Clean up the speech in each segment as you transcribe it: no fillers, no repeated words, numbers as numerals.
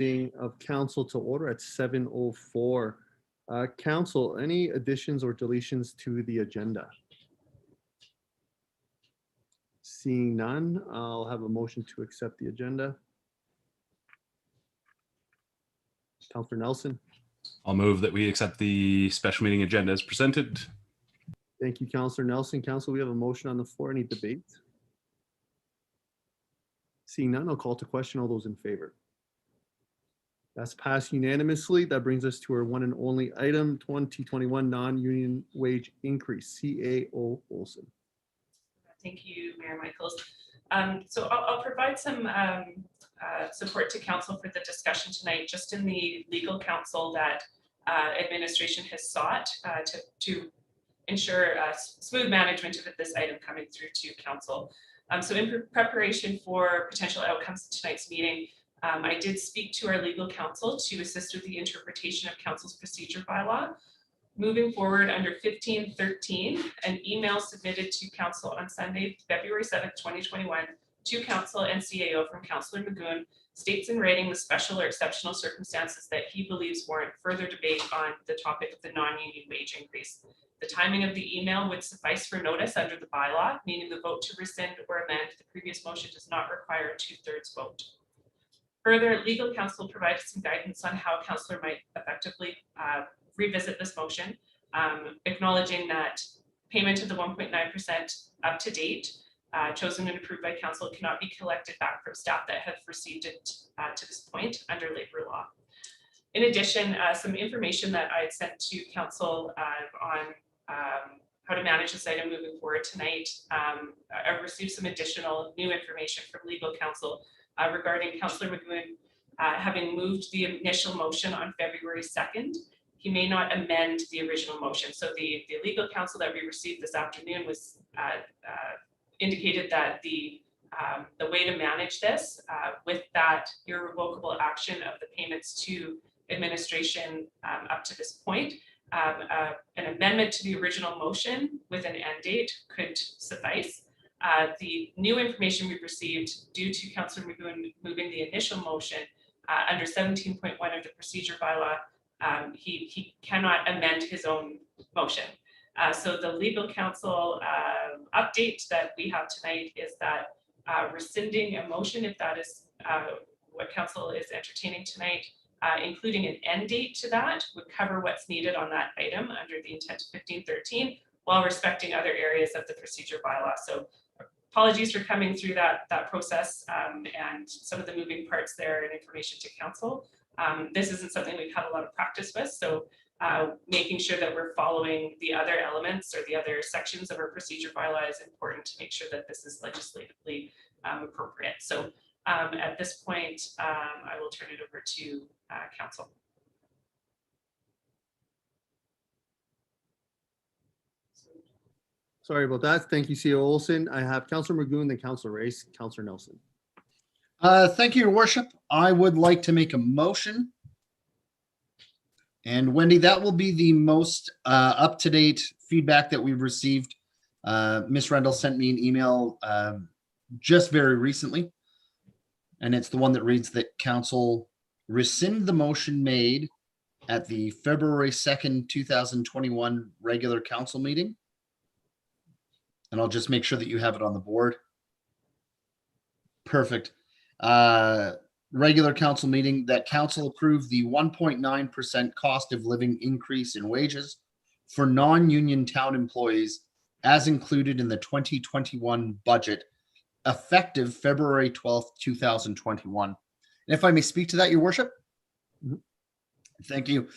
meeting of council to order at 7:04. Council, any additions or deletions to the agenda? Seeing none, I'll have a motion to accept the agenda. Councillor Nelson. I'll move that we accept the special meeting agenda as presented. Thank you, Councillor Nelson. Council, we have a motion on the floor. Any debate? Seeing none, I'll call to question. All those in favor? That's passed unanimously. That brings us to our one and only item, 2021 non-union wage increase. CAO Olson. Thank you, Mayor Michaels. So I'll provide some support to council for the discussion tonight, just in the legal counsel that administration has sought to ensure smooth management of this item coming through to council. So in preparation for potential outcomes of tonight's meeting, I did speak to our legal counsel to assist with the interpretation of council's procedure bylaw. Moving forward under 1513, an email submitted to council on Sunday, February 7th, 2021 to council and CAO from Councillor Magoon states in writing the special or exceptional circumstances that he believes warrant further debate on the topic of the non-union wage increase. The timing of the email would suffice for notice under the bylaw, meaning the vote to rescind or amend the previous motion does not require a 2/3 vote. Further, legal counsel provided some guidance on how councillor might effectively revisit this motion, acknowledging that payment of the 1.9% up to date, chosen and approved by council, cannot be collected back from staff that have received it to this point under labor law. In addition, some information that I had sent to council on how to manage this item moving forward tonight. I've received some additional new information from legal counsel regarding Councillor Magoon having moved the initial motion on February 2nd. He may not amend the original motion. So the legal counsel that we received this afternoon was indicated that the way to manage this with that irrevocable action of the payments to administration up to this point, an amendment to the original motion with an end date could suffice. The new information we've received due to Councillor Magoon moving the initial motion under 17.1 of the procedure bylaw, he cannot amend his own motion. So the legal counsel update that we have tonight is that rescinding a motion, if that is what council is entertaining tonight, including an end date to that, would cover what's needed on that item under the intent of 1513, while respecting other areas of the procedure bylaw. So apologies for coming through that process and some of the moving parts there and information to council. This isn't something we've had a lot of practice with, so making sure that we're following the other elements or the other sections of our procedure bylaw is important to make sure that this is legislatively appropriate. So at this point, I will turn it over to council. Sorry about that. Thank you, CEO Olson. I have Councillor Magoon, then Councillor Race, Councillor Nelson. Thank you, Your Worship. I would like to make a motion. And Wendy, that will be the most up-to-date feedback that we've received. Ms. Rendell sent me an email just very recently. And it's the one that reads that council rescind the motion made at the February 2nd, 2021 regular council meeting. And I'll just make sure that you have it on the board. Perfect. Regular council meeting that council approved the 1.9% cost of living increase in wages for non-union town employees as included in the 2021 budget effective February 12th, 2021. And if I may speak to that, Your Worship. Mm-hmm. Thank you.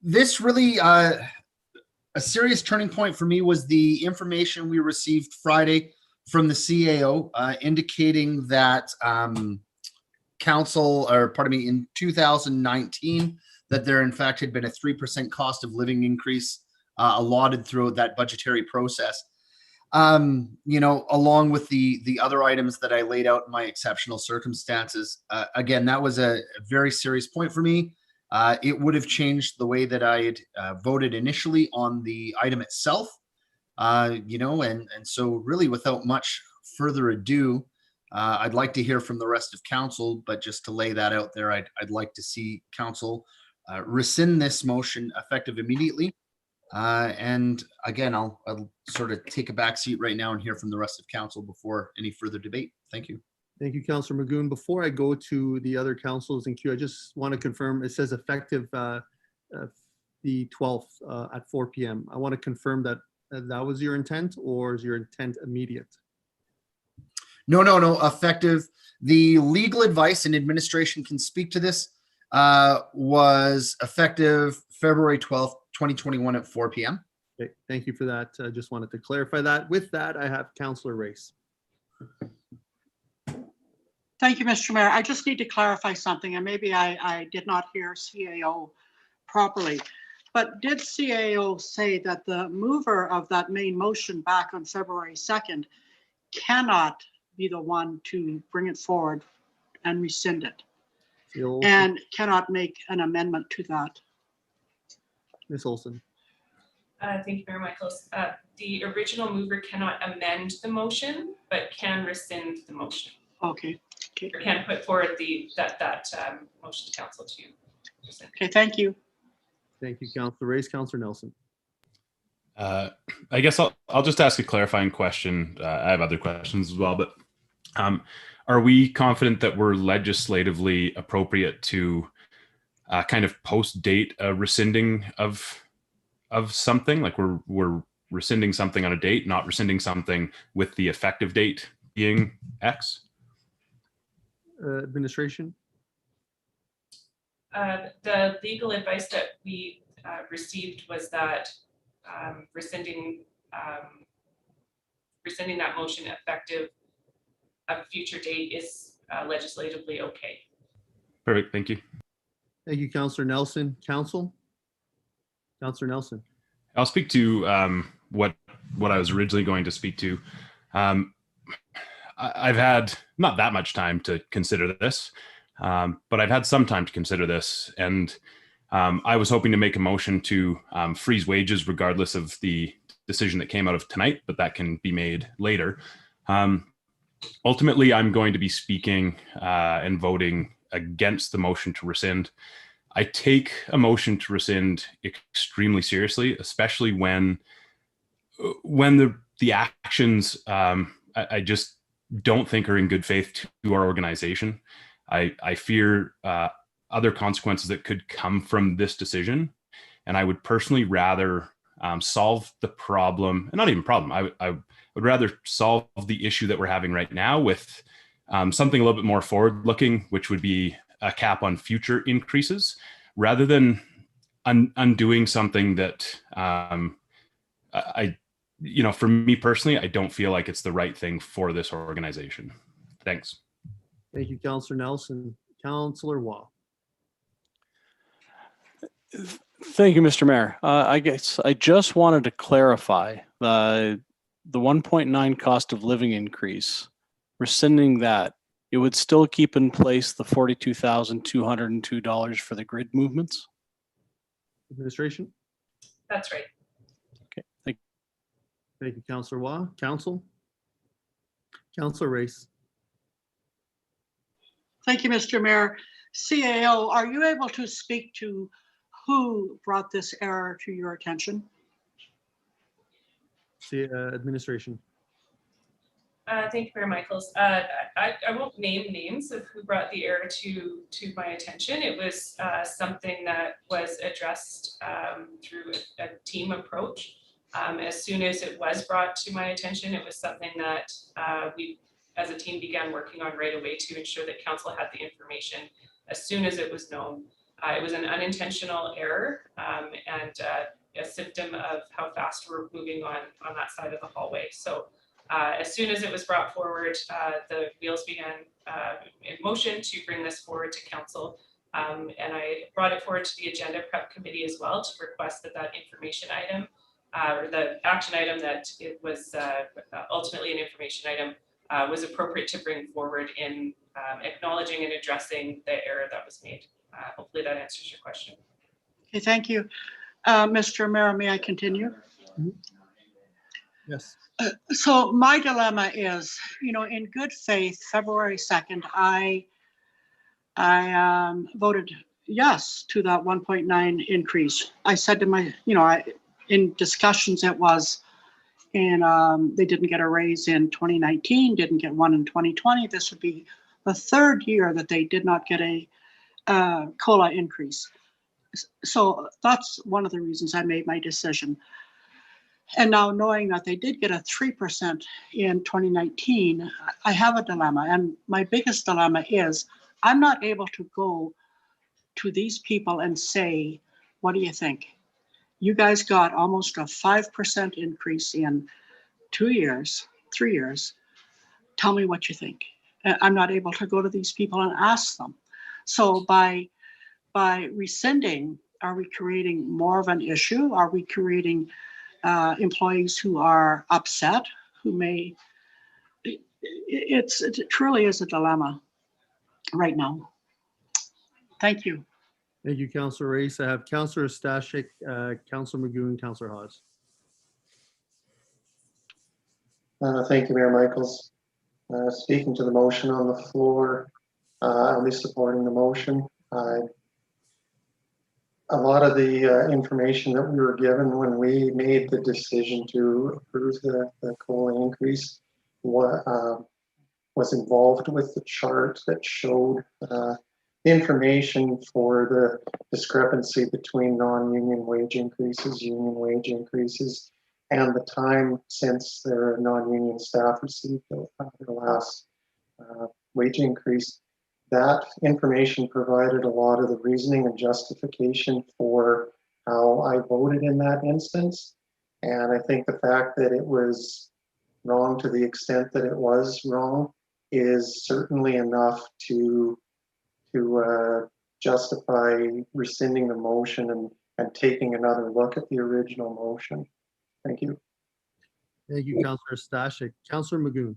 This really, a serious turning point for me was the information we received Friday from the CAO indicating that council, or pardon me, in 2019, that there in fact had been a 3% cost of living increase allotted throughout that budgetary process. You know, along with the other items that I laid out in my exceptional circumstances. Again, that was a very serious point for me. It would have changed the way that I had voted initially on the item itself. You know, and so really without much further ado, I'd like to hear from the rest of council, but just to lay that out there, I'd like to see council rescind this motion effective immediately. And again, I'll sort of take a back seat right now and hear from the rest of council before any further debate. Thank you. Thank you, Councillor Magoon. Before I go to the other councils in queue, I just want to confirm, it says effective the 12th at 4 p.m. I want to confirm that that was your intent, or is your intent immediate? No, effective. The legal advice and administration can speak to this, was effective February 12th, 2021 at 4 p.m. Okay, thank you for that. I just wanted to clarify that. With that, I have Councillor Race. Thank you, Mr. Mayor. I just need to clarify something, and maybe I did not hear CAO properly. But did CAO say that the mover of that main motion back on February 2nd cannot be the one to bring it forward and rescind it, and cannot make an amendment to that? Ms. Olson. Thank you, Mayor Michaels. The original mover cannot amend the motion, but can rescind the motion. Okay. Or can put forward that motion to council to rescind. Okay, thank you. Thank you, Councillor Race. Councillor Nelson. I guess I'll just ask a clarifying question. I have other questions as well, but are we confident that we're legislatively appropriate to kind of post date a rescinding of something? Like we're rescinding something on a date, not rescinding something with the effective date being X? Administration. The legal advice that we received was that rescinding that motion effective a future date is legislatively okay. Perfect. Thank you. Thank you, Councillor Nelson. Council. Councillor Nelson. I'll speak to what I was originally going to speak to. I've had not that much time to consider this, but I've had some time to consider this, and I was hoping to make a motion to freeze wages regardless of the decision that came out of tonight, but that can be made later. Ultimately, I'm going to be speaking and voting against the motion to rescind. I take a motion to rescind extremely seriously, especially when the actions I just don't think are in good faith to our organization. I fear other consequences that could come from this decision, and I would personally rather solve the problem, and not even problem. I would rather solve the issue that we're having right now with something a little bit more forward-looking, which would be a cap on future increases, rather than undoing something that for me personally, I don't feel like it's the right thing for this organization. Thanks. Thank you, Councillor Nelson. Councillor Waugh. Thank you, Mr. Mayor. I guess I just wanted to clarify the 1.9 cost of living increase, rescinding that, it would still keep in place the $42,202 for the grid movements? Administration. That's right. Okay, thank you. Thank you, Councillor Waugh. Council. Councillor Race. Thank you, Mr. Mayor. CAO, are you able to speak to who brought this error to your attention? Administration. Thank you, Mayor Michaels. I won't name names of who brought the error to my attention. It was something that was addressed through a team approach. As soon as it was brought to my attention, it was something that we as a team began working on right away to ensure that council had the information as soon as it was known. It was an unintentional error and a symptom of how fast we're moving on that side of the hallway. So as soon as it was brought forward, the wheels began in motion to bring this forward to council. And I brought it forward to the agenda prep committee as well to request that information item or the action item that it was ultimately an information item was appropriate to bring forward in acknowledging and addressing the error that was made. Hopefully that answers your question. Okay, thank you. Mr. Mayor, may I continue? Yes. So my dilemma is, in good faith, February 2nd, I voted yes to that 1.9 increase. I said to my, in discussions it was, and they didn't get a raise in 2019, didn't get one in 2020. This would be the third year that they did not get a COLA increase. So that's one of the reasons I made my decision. And now knowing that they did get a 3% in 2019, I have a dilemma. And my biggest dilemma is I'm not able to go to these people and say, what do you think? You guys got almost a 5% increase in 2 years, 3 years. Tell me what you think. I'm not able to go to these people and ask them. So by rescinding, are we creating more of an issue? Are we creating employees who are upset, who may, it truly is a dilemma right now. Thank you. Thank you, Councillor Race. I have Councillor Stashik, Councillor Magoon, Councillor Hawes. Thank you, Mayor Michaels. Speaking to the motion on the floor, I'll be supporting the motion. A lot of the information that we were given when we made the decision to approve the COLA increase was involved with the chart that showed information for the discrepancy between non-union wage increases, union wage increases, and the time since their non-union staff received their last wage increase. That information provided a lot of the reasoning and justification for how I voted in that instance. And I think the fact that it was wrong to the extent that it was wrong is certainly enough to justify rescinding the motion and taking another look at the original motion. Thank you. Thank you, Councillor Stashik. Councillor Magoon.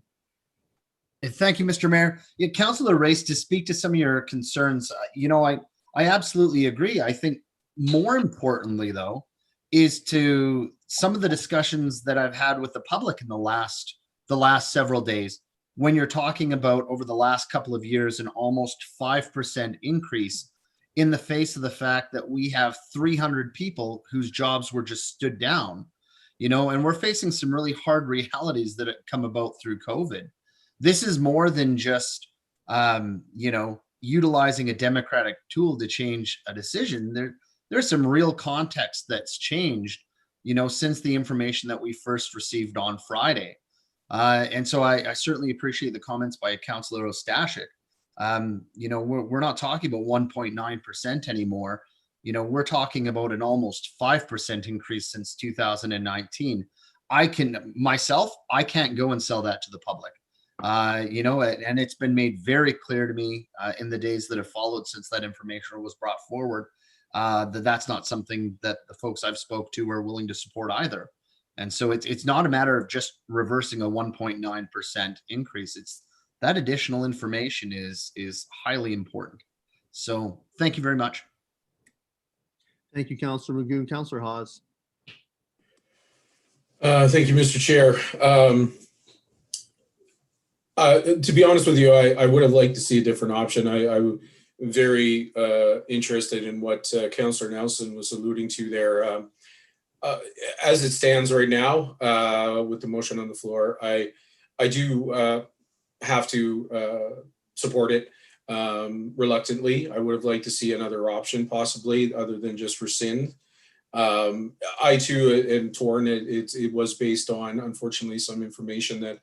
Thank you, Mr. Mayor. Yeah, Councillor Race, to speak to some of your concerns, I absolutely agree. I think more importantly, though, is to some of the discussions that I've had with the public in the last several days, when you're talking about over the last couple of years, an almost 5% increase in the face of the fact that we have 300 people whose jobs were just stood down, and we're facing some really hard realities that have come about through COVID. This is more than just, utilizing a democratic tool to change a decision. There's some real context that's changed, since the information that we first received on Friday. And so I certainly appreciate the comments by Councillor Ostashik. We're not talking about 1.9% anymore. We're talking about an almost 5% increase since 2019. I can't go and sell that to the public. And it's been made very clear to me in the days that have followed since that information was brought forward, that that's not something that the folks I've spoke to are willing to support either. And so it's not a matter of just reversing a 1.9% increase. It's that additional information is highly important. So thank you very much. Thank you, Councillor Magoon. Councillor Hawes. Thank you, Mr. Chair. To be honest with you, I would have liked to see a different option. I'm very interested in what Councillor Nelson was alluding to there. As it stands right now, with the motion on the floor, I do have to support it reluctantly. I would have liked to see another option, possibly, other than just rescind. I too am torn. It was based on, unfortunately, some information that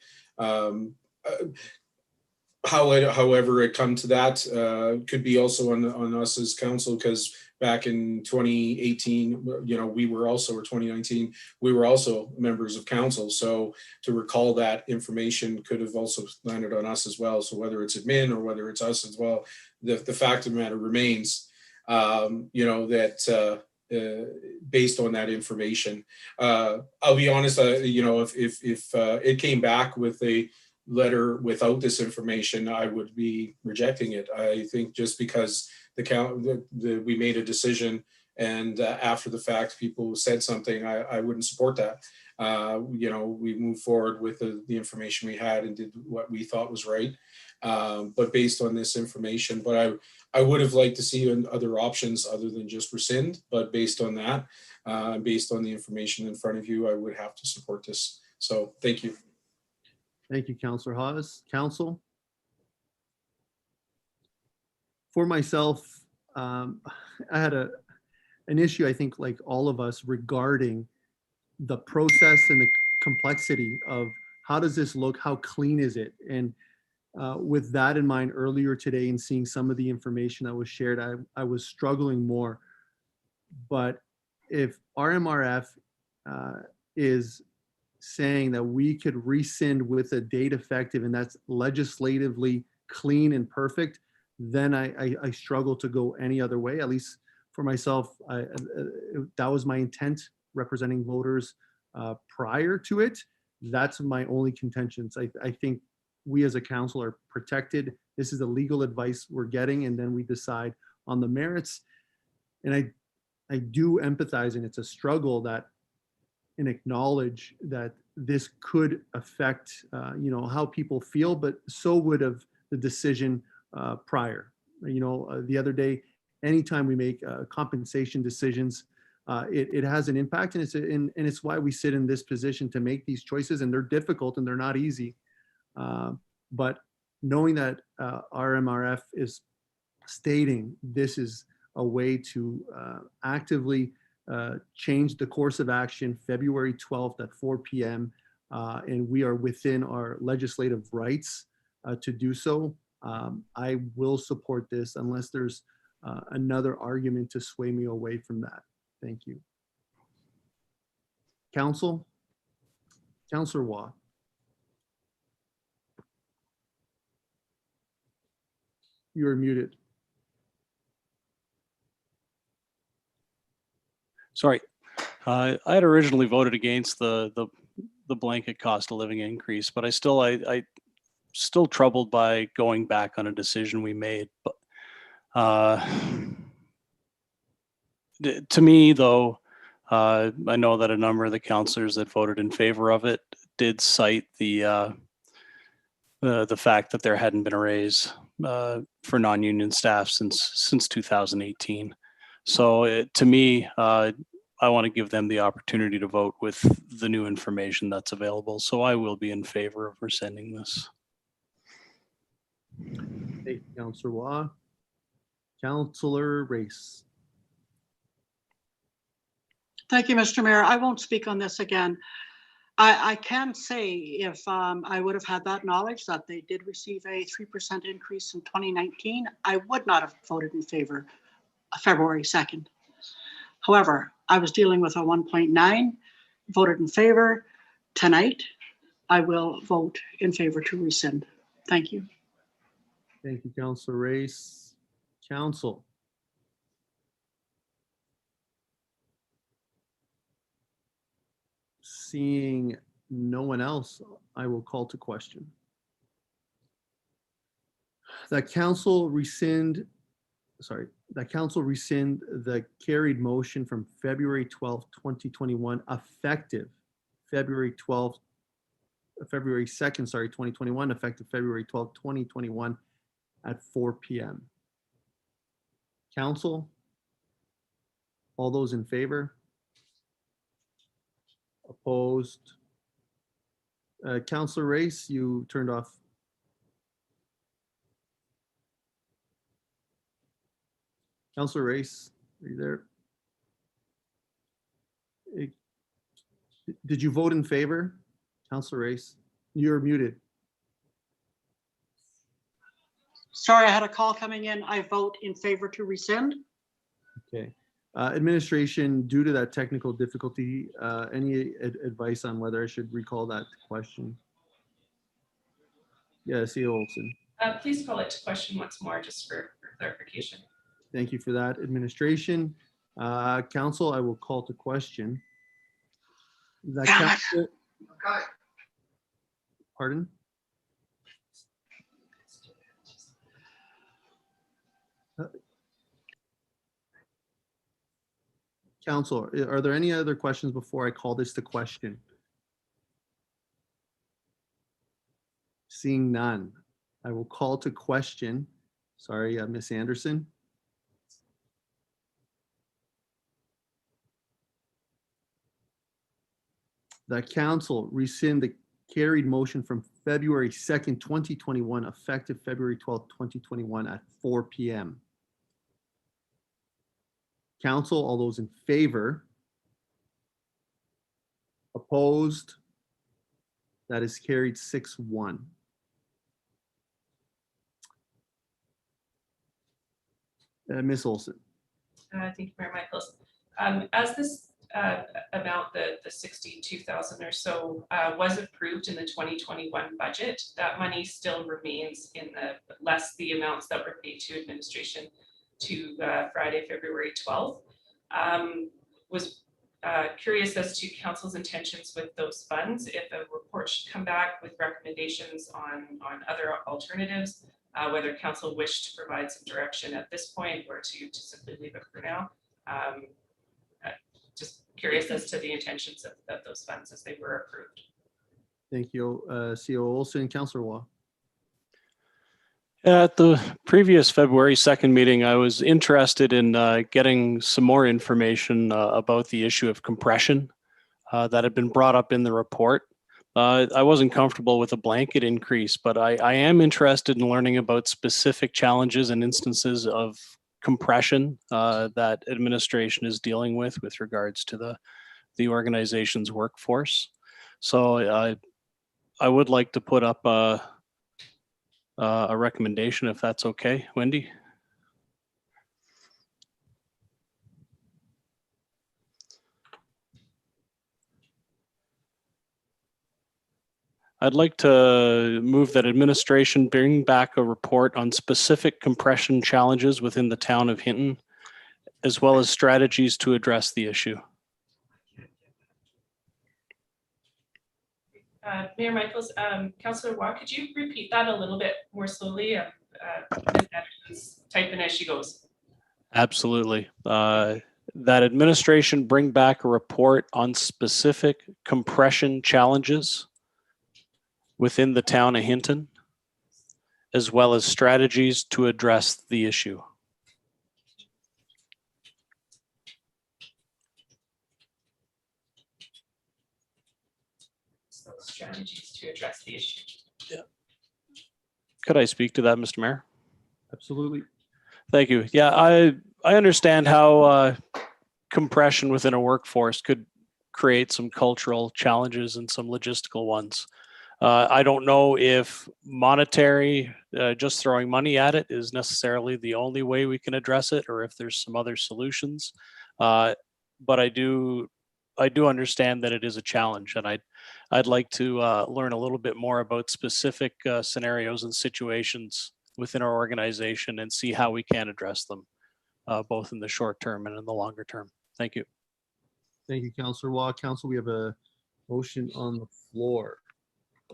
however it come to that could be also on us as council, because back in 2018, we were also, or 2019, we were also members of council. So to recall that information could have also landed on us as well. So whether it's admin or whether it's us as well, the fact of the matter remains, that based on that information, I'll be honest, if it came back with a letter without this information, I would be rejecting it. I think just because we made a decision and after the fact, people said something, I wouldn't support that. We moved forward with the information we had and did what we thought was right. But based on this information, but I would have liked to see other options other than just rescind, but based on that, based on the information in front of you, I would have to support this. So thank you. Thank you, Councillor Hawes. Council? For myself, I had an issue, I think, like all of us, regarding the process and the complexity of how does this look, how clean is it? And with that in mind, earlier today and seeing some of the information that was shared, I was struggling more. But if RMRF is saying that we could rescind with a date effective and that's legislatively clean and perfect, then I struggle to go any other way. At least for myself, that was my intent representing voters prior to it. That's my only contentions. I think we as a council are protected. This is the legal advice we're getting, and then we decide on the merits. And I do empathize, and it's a struggle that, and acknowledge that this could affect, how people feel, but so would have the decision prior. The other day, anytime we make compensation decisions, it has an impact, and it's why we sit in this position to make these choices, and they're difficult and they're not easy. But knowing that RMRF is stating this is a way to actively change the course of action February 12th at 4 p.m. And we are within our legislative rights to do so. I will support this unless there's another argument to sway me away from that. Thank you. Council? Councillor Waugh. You are muted. Sorry, I had originally voted against the blanket cost of living increase, but I still troubled by going back on a decision we made. But to me, though, I know that a number of the councillors that voted in favor of it did cite the fact that there hadn't been a raise for non-union staff since 2018. So to me, I want to give them the opportunity to vote with the new information that's available. So I will be in favor of rescinding this. Thank you, Councillor Waugh. Councillor Race. Thank you, Mr. Mayor. I won't speak on this again. I can say if I would have had that knowledge that they did receive a 3% increase in 2019, I would not have voted in favor February 2nd. However, I was dealing with a 1.9, voted in favor. Tonight, I will vote in favor to rescind. Thank you. Thank you, Councillor Race. Council. Seeing no one else, I will call to question. That council rescind the carried motion from February 12th, 2021, effective February 2nd, 2021, effective February 12th, 2021 at 4 p.m. Council, all those in favor? Opposed? Councillor Race, you turned off. Councillor Race, are you there? Did you vote in favor? Councillor Race, you're muted. Sorry, I had a call coming in. I vote in favor to rescind. Okay. Administration, due to that technical difficulty, any advice on whether I should recall that question? Yeah, CEO Olson. Please call it to question once more, just for clarification. Thank you for that, administration. Council, I will call to question. The council, pardon? Council, are there any other questions before I call this to question? Seeing none, I will call to question. Sorry, Ms. Anderson. That council rescind the carried motion from February 2nd, 2021, effective February 12th, 2021 at 4 p.m. Council, all those in favor? Opposed? That is carried 6-1. Ms. Olson. Thank you, Mayor Michaels. As this amount, the 62,000 or so, was approved in the 2021 budget, that money still remains in the amounts that were paid to administration to Friday, February 12th. Was curious as to council's intentions with those funds. If a report should come back with recommendations on other alternatives, whether council wished to provide some direction at this point or to simply leave it for now. Just curious as to the intentions of those funds as they were approved. Thank you, CO Olson. Councillor Waugh. At the previous February 2nd meeting, I was interested in getting some more information about the issue of compression that had been brought up in the report. I wasn't comfortable with a blanket increase, but I am interested in learning about specific challenges and instances of compression that administration is dealing with regards to the organization's workforce. So I would like to put up a recommendation, if that's okay, Wendy. I'd like to move that administration bring back a report on specific compression challenges within the town of Hinton, as well as strategies to address the issue. Mayor Michaels, Councillor Waugh, could you repeat that a little bit more slowly? Ms. Anderson's typing as she goes. Absolutely. That administration bring back a report on specific compression challenges within the town of Hinton, as well as strategies to address the issue. So strategies to address the issue. Yeah. Could I speak to that, Mr. Mayor? Absolutely. Thank you. Yeah, I understand how compression within a workforce could create some cultural challenges and some logistical ones. I don't know if monetary, just throwing money at it is necessarily the only way we can address it, or if there's some other solutions. But I do understand that it is a challenge, and I'd like to learn a little bit more about specific scenarios and situations within our organization and see how we can address them, both in the short term and in the longer term. Thank you. Thank you, Councillor Waugh. Council, we have a motion on the floor.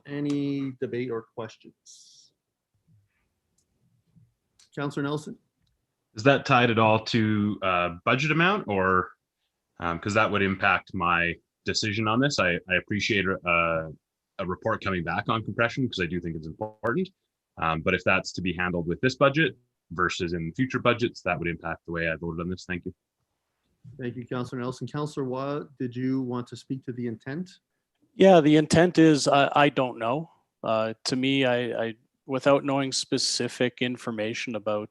Any debate or questions? Councillor Nelson. Is that tied at all to budget amount, or because that would impact my decision on this? I appreciate a report coming back on compression because I do think it's important. But if that's to be handled with this budget versus in future budgets, that would impact the way I voted on this. Thank you. Thank you, Councillor Nelson. Councillor Waugh, did you want to speak to the intent? Yeah, the intent is I don't know. To me, I without knowing specific information about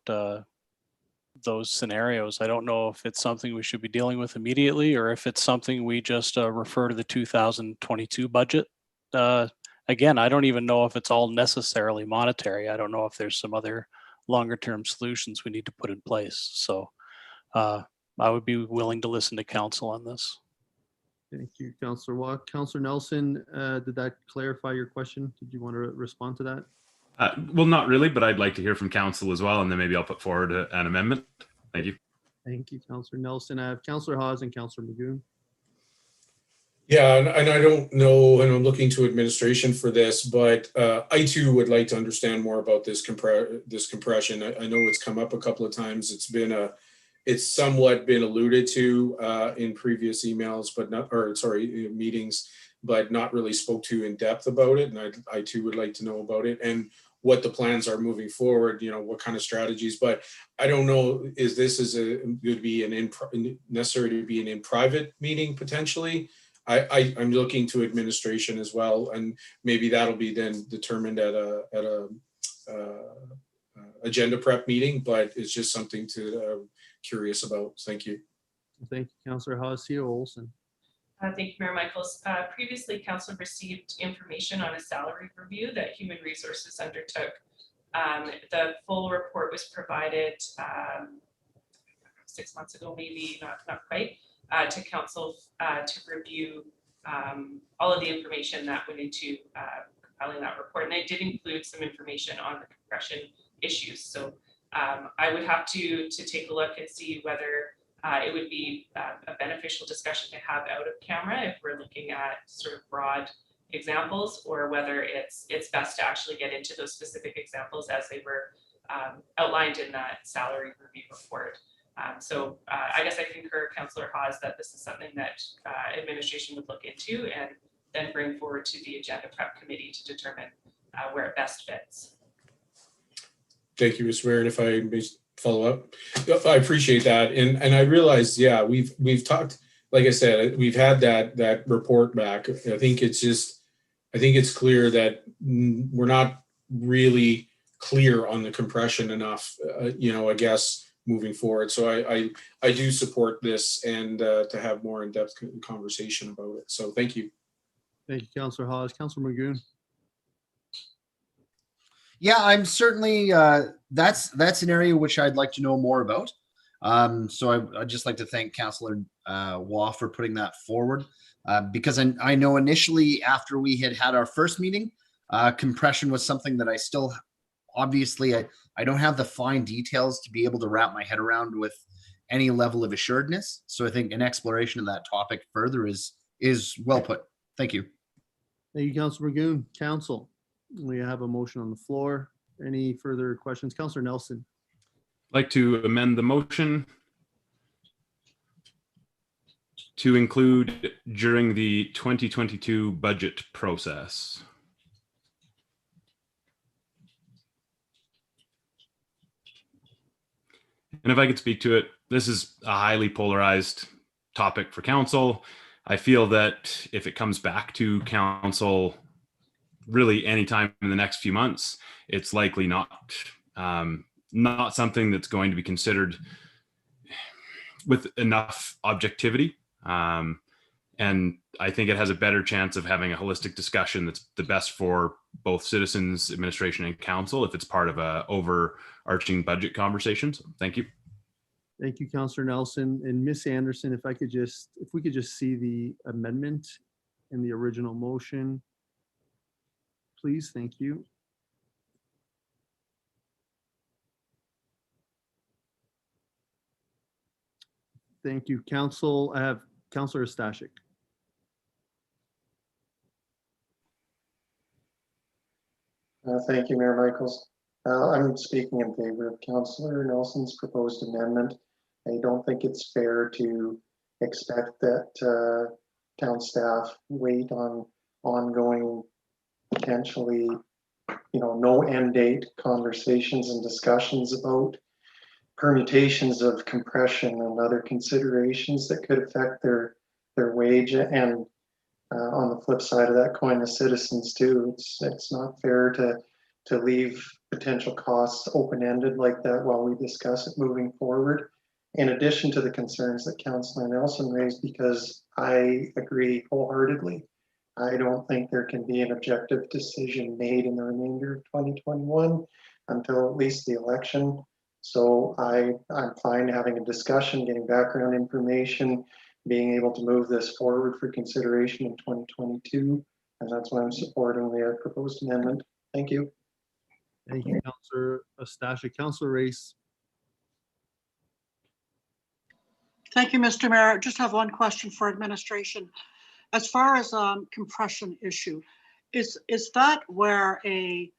those scenarios, I don't know if it's something we should be dealing with immediately or if it's something we just refer to the 2022 budget. Again, I don't even know if it's all necessarily monetary. I don't know if there's some other longer term solutions we need to put in place. So I would be willing to listen to council on this. Thank you, Councillor Waugh. Councillor Nelson, did that clarify your question? Did you want to respond to that? Well, not really, but I'd like to hear from council as well, and then maybe I'll put forward an amendment. Thank you. Thank you, Councillor Nelson. I have Councillor Hawes and Councillor Magoon. Yeah, and I don't know, and I'm looking to administration for this, but I too would like to understand more about this compression. I know it's come up a couple of times. It's been it's somewhat been alluded to in previous emails, but not, or sorry, meetings, but not really spoke to in depth about it. And I too would like to know about it and what the plans are moving forward, you know, what kind of strategies. But I don't know, is this would be necessary to be an in private meeting potentially? I'm looking to administration as well, and maybe that'll be then determined at a agenda prep meeting, but it's just something to curious about. Thank you. Thank you, Councillor Haas. CEO Olson. Thank you, Mayor Michaels. Previously, Council received information on a salary review that Human Resources undertook. The full report was provided 6 months ago, maybe not quite, to Council to review all of the information that went into compiling that report. And it did include some information on the compression issues. So I would have to take a look and see whether it would be a beneficial discussion to have out of camera if we're looking at sort of broad examples, or whether it's best to actually get into those specific examples as they were outlined in that salary review report. So I guess I concur, Councillor Haas, that this is something that administration would look into and then bring forward to the agenda prep committee to determine where it best fits. Thank you, Mr. Mayor. And if I may follow up, I appreciate that. And I realize, yeah, we've talked, like I said, we've had that report back. I think it's clear that we're not really clear on the compression enough, you know, I guess, moving forward. So I do support this, and to have more in-depth conversation about it. So thank you. Thank you, Councillor Haas. Councillor Magoon. Yeah, I'm certainly, that's an area which I'd like to know more about. So I'd just like to thank Councillor Waugh for putting that forward, because I know initially after we had our first meeting, compression was something that I still, obviously, I don't have the fine details to be able to wrap my head around with any level of assuredness. So I think an exploration of that topic further is well put. Thank you. Thank you, Councillor Magoon. Council, we have a motion on the floor. Any further questions? Councillor Nelson. I'd like to amend the motion to include during the 2022 budget process. And if I could speak to it, this is a highly polarized topic for council. I feel that if it comes back to council really anytime in the next few months, it's likely not something that's going to be considered with enough objectivity. And I think it has a better chance of having a holistic discussion that's the best for both citizens, administration, and council if it's part of a overarching budget conversation. So thank you. Thank you, Councillor Nelson. And Miss Anderson, if we could just see the amendment in the original motion, please. Thank you. Thank you, Council. I have Councillor Stashik. Thank you, Mayor Michaels. I'm speaking in favor of Councillor Nelson's proposed amendment. I don't think it's fair to expect that town staff wait on ongoing, potentially, no end date conversations and discussions about permutations of compression and other considerations that could affect their wage, and on the flip side of that coin, the citizens too. It's not fair to leave potential costs open-ended like that while we discuss it moving forward. In addition to the concerns that Councillor Nelson raised, because I agree wholeheartedly, I don't think there can be an objective decision made in the remainder of 2021 until at least the election. So I'm fine having a discussion, getting background information, being able to move this forward for consideration in 2022. And that's why I'm supporting the proposed amendment. Thank you. Thank you, Councillor Stashik. Councillor Race. Thank you, Mr. Mayor. I just have one question for administration. As far as compression issue, is that where a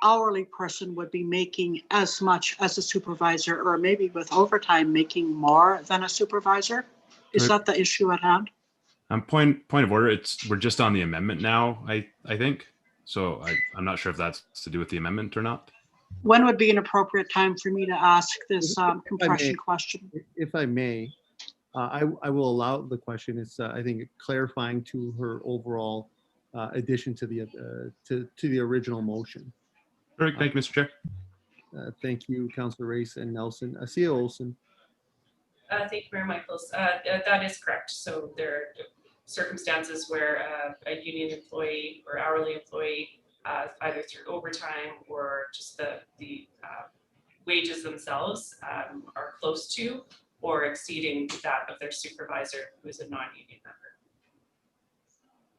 hourly person would be making as much as a supervisor, or maybe with overtime making more than a supervisor? Is that the issue at hand? Point of order. We're just on the amendment now. I think so. I'm not sure if that's to do with the amendment or not. When would be an appropriate time for me to ask this If I may. compression question? If I may, I will allow the question. It's, I think, clarifying to her overall addition to the original motion. Perfect. Thank you, Mr. Chair. Thank you, Councillor Race and Nelson. CEO Olson. Thank you, Mayor Michaels. That is correct. So there are circumstances where a union employee or hourly employee, either through overtime or just the wages themselves, are close to or exceeding that of their supervisor, who is a non-union member.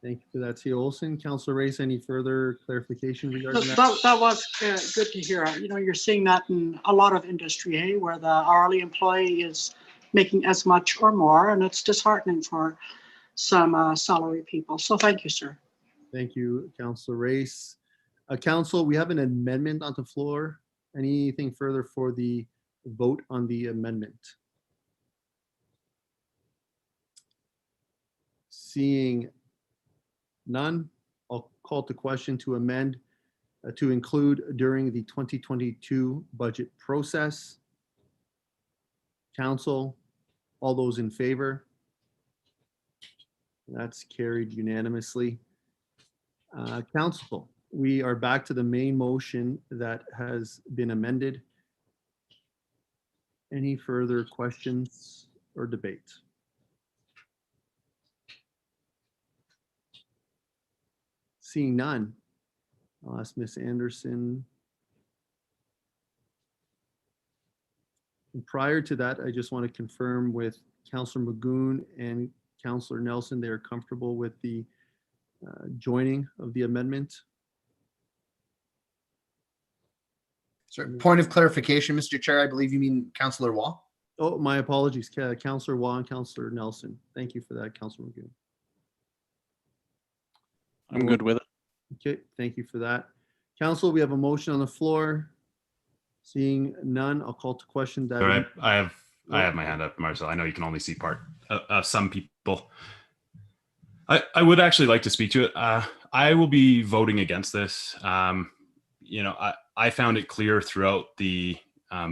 Thank you for that, CEO Olson. Councillor Race, any further clarification regarding that? That was good to hear. You know, you're seeing that in a lot of industry, where the hourly employee is making as much or more, and it's disheartening for some salary people. So thank you, sir. Thank you, Councillor Race. Council, we have an amendment on the floor. Anything further for the vote on the amendment? Seeing none, I'll call to question to amend to include during the 2022 budget process. Council, all those in favor? That's carried unanimously. Council, we are back to the main motion that has been amended. Any further questions or debate? Seeing none, I'll ask Ms. Anderson. And prior to that, I just want to confirm with Councillor Magoon and Councillor Nelson, they are comfortable with the joining of the amendment. Sorry, point of clarification, Mr. Chair, I believe you mean Councillor Waugh? Oh, my apologies, Councillor Waugh and Councillor Nelson. Thank you for that, Councillor Magoon. I'm good with it. Okay, thank you for that. Council, we have a motion on the floor. Seeing none, I'll call to question that. All right. I have my hand up, Marcel. I know you can only see part of some people. I would actually like to speak to it. I will be voting against this. You know, I found it clear throughout the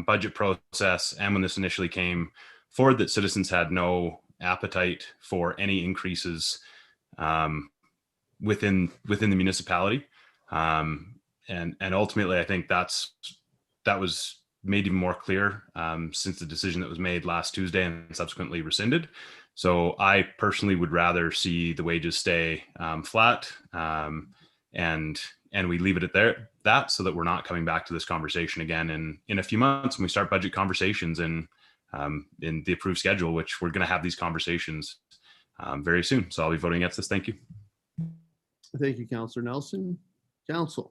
budget process and when this initially came forward that citizens had no appetite for any increases within the municipality. And ultimately, I think that was made even more clear since the decision that was made last Tuesday and subsequently rescinded. So I personally would rather see the wages stay flat and we leave it at that so that we're not coming back to this conversation again in a few months when we start budget conversations and in the approved schedule, which we're going to have these conversations very soon. So I'll be voting against this. Thank you. Thank you, Councillor Nelson. Councillor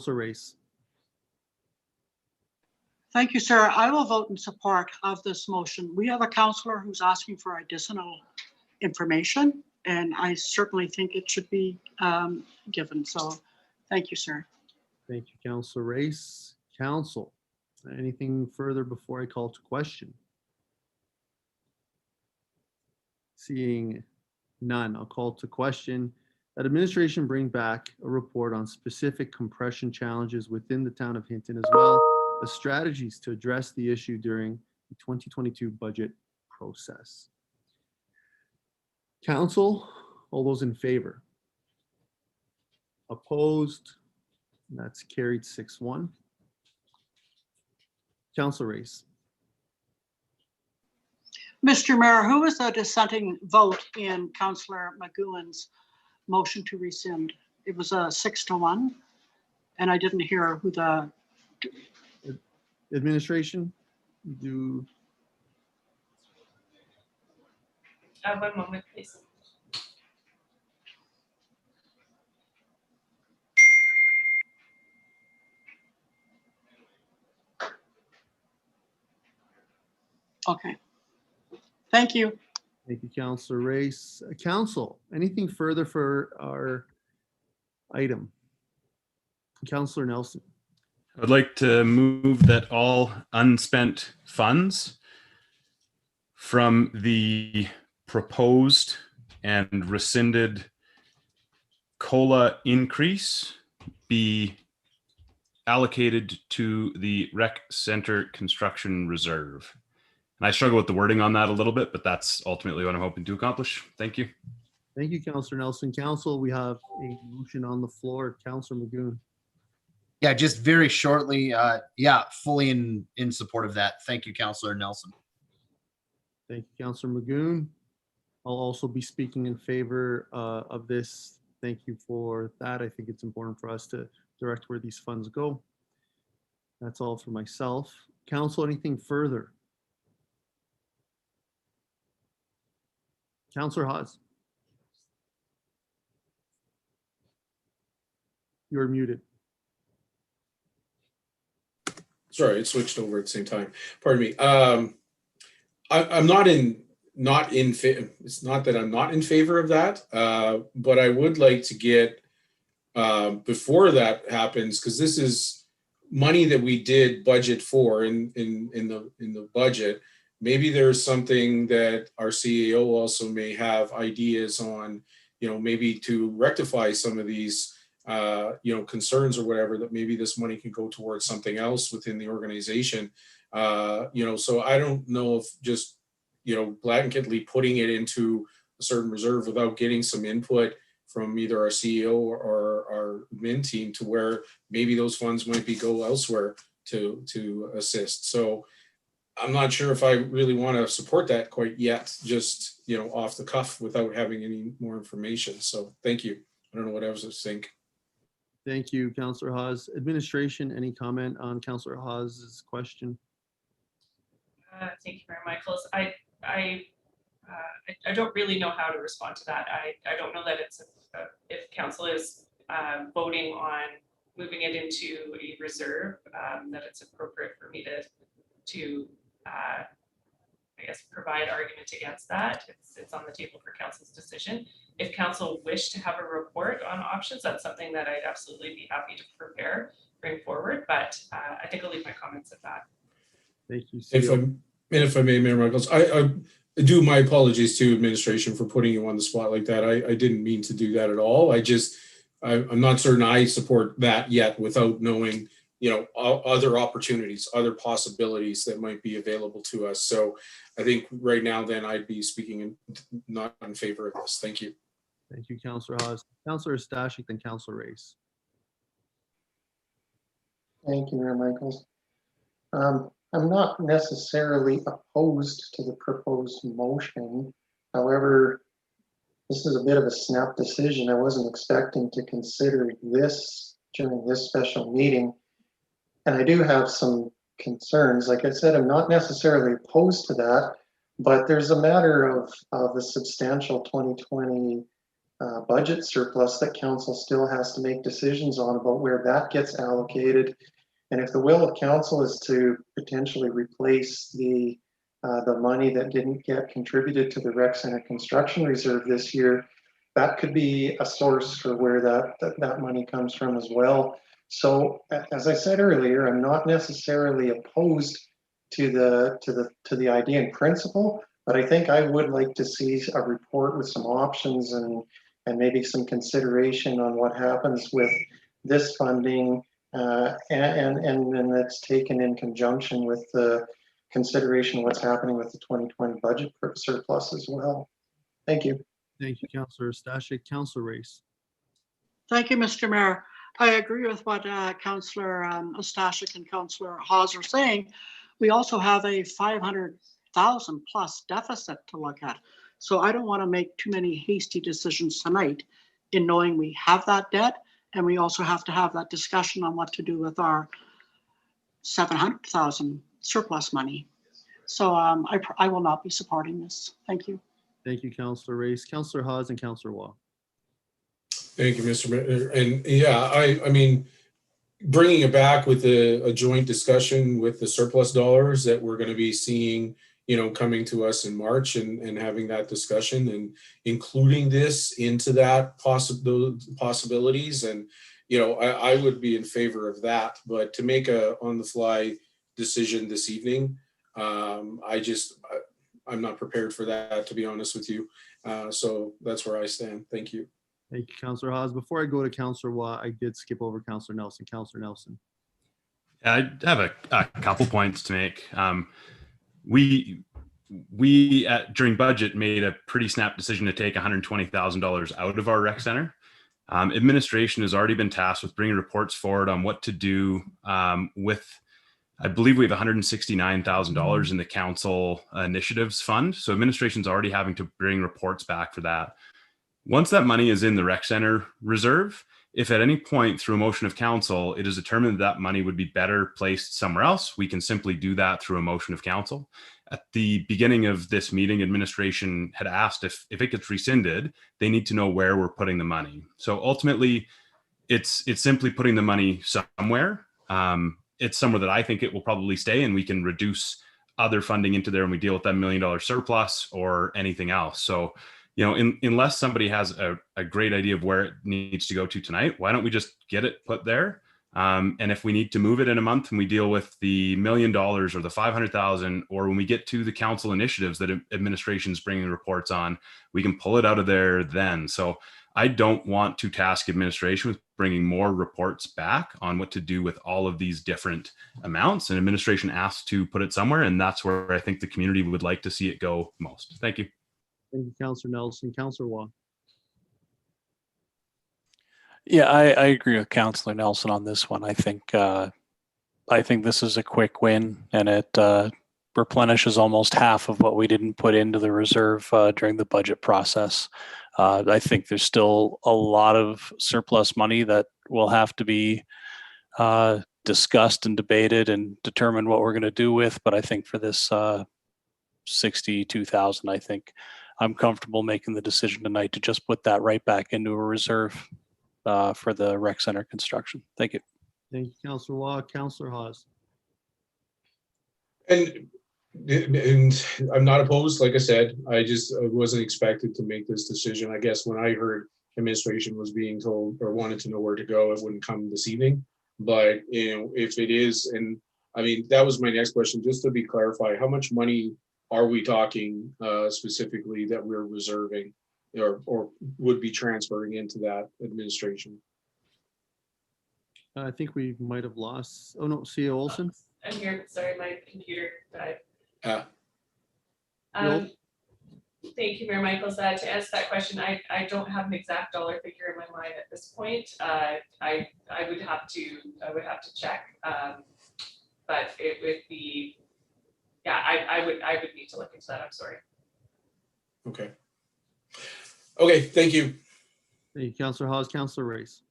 Race. Thank you, sir. I will vote in support of this motion. We have a councillor who's asking for additional information, and I certainly think it should be given. So thank you, sir. Thank you, Councillor Race. Council, anything further before I call to question? Seeing none, I'll call to question that administration bring back a report on specific compression challenges within the town of Hinton, as well as strategies to address the issue during the 2022 budget process. Council, all those in favor? Opposed? That's carried 6-1. Councillor Race. Mr. Mayor, who was the dissenting vote in Councillor Magoon's motion to rescind? It was a 6-1, and I didn't hear who the Administration, do. One moment, please. Okay. Thank you. Thank you, Councillor Race. Council, anything further for our item? Councillor Nelson. I'd like to move that all unspent funds from the proposed and rescinded COLA increase be allocated to the rec center construction reserve. And I struggle with the wording on that a little bit, but that's ultimately what I'm hoping to accomplish. Thank you. Thank you, Councillor Nelson. Council, we have a motion on the floor. Councillor Magoon. Yeah, just very shortly, yeah, fully in support of that. Thank you, Councillor Nelson. Thank you, Councillor Magoon. I'll also be speaking in favor of this. Thank you for that. I think it's important for us to direct where these funds go. That's all for myself. Council, anything further? Councillor Hawes. You're muted. Sorry, it switched over at the same time. Pardon me. I'm not in it's not that I'm not in favor of that, but I would like to get before that happens, because this is money that we did budget for in the budget. Maybe there's something that our CAO also may have ideas on, maybe to rectify some of these concerns or whatever, that maybe this money can go towards something else within the organization. So I don't know if just, blanketly putting it into a certain reserve without getting some input from either our CEO or our admin team to where maybe those funds might go elsewhere to assist. So I'm not sure if I really want to support that quite yet, just, off the cuff without having any more information. So thank you. I don't know what else to think. Thank you, Councillor Hawes. Administration, any comment on Councillor Hawes's question? Thank you, Mayor Michaels. I don't really know how to respond to that. I don't know that it's if council is voting on moving it into a reserve, that it's appropriate for me to I guess provide argument against that. It's on the table for council's decision. If council wish to have a report on options, that's something that I'd absolutely be happy to prepare, bring forward. But I think I'll leave my comments at that. Thank you. If I may, Mayor Michaels, I do my apologies to administration for putting you on the spot like that. I didn't mean to do that at all. I'm not certain I support that yet without knowing, other opportunities, other possibilities that might be available to us. So I think right now then I'd be speaking not in favor of this. Thank you. Thank you, Councillor Hawes. Councillor Stashik, then Councillor Race. Thank you, Mayor Michaels. I'm not necessarily opposed to the proposed motion. However, this is a bit of a snap decision. I wasn't expecting to consider this during this special meeting. And I do have some concerns. Like I said, I'm not necessarily opposed to that, but there's a matter of the substantial 2020 budget surplus that council still has to make decisions on about where that gets allocated. And if the will of council is to potentially replace the money that didn't get contributed to the rec center construction reserve this year, that could be a source for where that money comes from as well. So as I said earlier, I'm not necessarily opposed to the idea in principle, but I think I would like to see a report with some options and maybe some consideration on what happens with this funding, and then that's taken in conjunction with the consideration of what's happening with the 2020 budget surplus as well. Thank you. Thank you, Councillor Stashik. Councillor Race. Thank you, Mr. Mayor. I agree with what Councillor Stashik and Councillor Hawes are saying. We also have a 500,000 plus deficit to look at. So I don't want to make too many hasty decisions tonight in knowing we have that debt, and we also have to have that discussion on what to do with our 700,000 surplus money. So I will not be supporting this. Thank you. Thank you, Councillor Race. Councillor Hawes and Councillor Waugh. Thank you, Mr. Mayor. And yeah, I mean, bringing it back with a joint discussion with the surplus dollars that we're going to be seeing, coming to us in March, and having that discussion and including this into that possibilities and I would be in favor of that. But to make a on the fly decision this evening, I'm not prepared for that, to be honest with you. So that's where I stand. Thank you. Thank you, Councillor Hawes. Before I go to Councillor Watt, I did skip over Councillor Nelson. Councillor Nelson. I have a couple points to make. We during budget made a pretty snap decision to take $120,000 out of our rec center. Administration has already been tasked with bringing reports forward on what to do with. I believe we have $169,000 in the council initiatives fund. So administration's already having to bring reports back for that. Once that money is in the rec center reserve, if at any point through a motion of council, it is determined that money would be better placed somewhere else, we can simply do that through a motion of council. At the beginning of this meeting, administration had asked if it gets rescinded, they need to know where we're putting the money. So ultimately, it's simply putting the money somewhere. It's somewhere that I think it will probably stay, and we can reduce other funding into there and we deal with that $1 million surplus or anything else. So, unless somebody has a great idea of where it needs to go to tonight, why don't we just get it put there? And if we need to move it in a month and we deal with the $1 million or the 500,000, or when we get to the council initiatives that administration is bringing reports on, we can pull it out of there then. So I don't want to task administration with bringing more reports back on what to do with all of these different amounts. And administration asked to put it somewhere, and that's where I think the community would like to see it go most. Thank you. Thank you, Councillor Nelson. Councillor Watt. Yeah, I agree with Councillor Nelson on this one. I think this is a quick win, and it replenishes almost half of what we didn't put into the reserve during the budget process. I think there's still a lot of surplus money that will have to be discussed and debated and determine what we're going to do with. But I think for this 62,000, I think I'm comfortable making the decision tonight to just put that right back into a reserve for the rec center construction. Thank you. Thank you, Councillor Watt. Councillor Hawes. And I'm not opposed, like I said, I wasn't expected to make this decision. I guess when I heard administration was being told or wanted to know where to go, it wouldn't come this evening. But if it is, and I mean, that was my next question, just to be clarified, how much money are we talking specifically that we're reserving or would be transferring into that administration? I think we might have lost. Oh no, CEO Olson. I'm here. Sorry, my computer died. Bill? Thank you, Mayor Michaels. To answer that question, I don't have an exact dollar figure in my mind at this point. I would have to check, but it would be, yeah, I would need to look into that. I'm sorry. Okay, thank you. Thank you, Councillor Hawes. Councillor Race.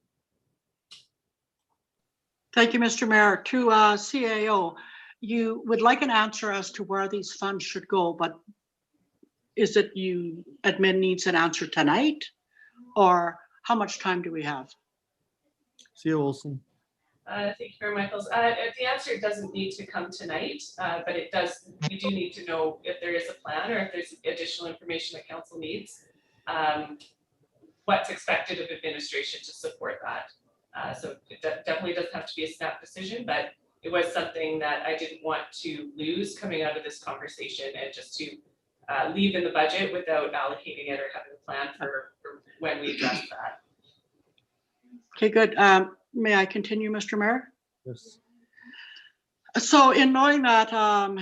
Thank you, Mr. Mayor. To CAO, you would like an answer as to where these funds should go, but is it admin needs an answer tonight, or how much time do we have? CEO Olson. Thank you, Mayor Michaels. The answer doesn't need to come tonight, but it does. We do need to know if there is a plan or if there's additional information that council needs. What's expected of administration to support that. So it definitely doesn't have to be a snap decision, but it was something that I didn't want to lose coming out of this conversation, and just to leave in the budget without allocating it or having a plan for when we address that. Okay, good. May I continue, Mr. Mayor? Yes. So in knowing that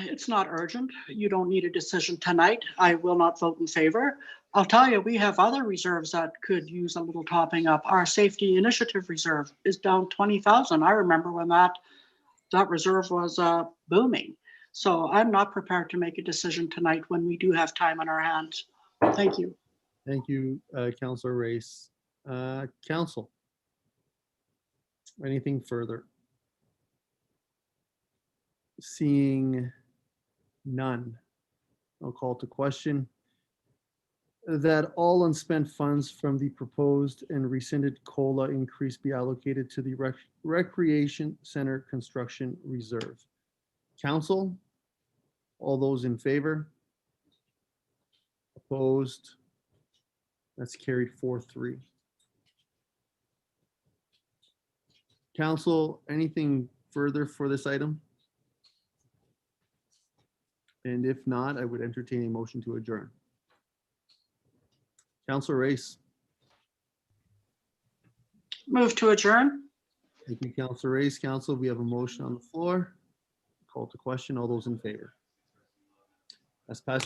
it's not urgent, you don't need a decision tonight, I will not vote in favor. I'll tell you, we have other reserves that could use a little topping up. Our safety initiative reserve is down 20,000. I remember when that reserve was booming. So I'm not prepared to make a decision tonight when we do have time on our hands. Thank you. Thank you, Councillor Race. Council. Anything further? Seeing none, I'll call to question that all unspent funds from the proposed and rescinded COLA increase be allocated to the Recreation Center Construction Reserve. Council, all those in favor? Opposed? That's carried 4-3. Council, anything further for this item? And if not, I would entertain a motion to adjourn. Councilor Race. Move to adjourn. Thank you, Councilor Race. Council, we have a motion on the floor. Call to question. All those in favor? That's passed